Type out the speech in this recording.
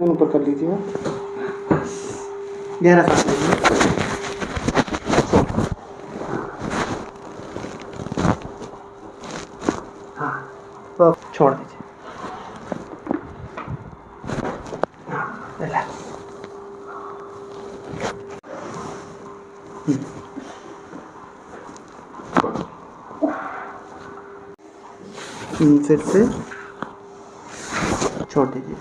ऊपर कर लीजिए, गहरा सांस लीजिए। हाँ, तो छोड़ दीजिए। हाँ, रिलैक्स। फिर से छोड़ दीजिए।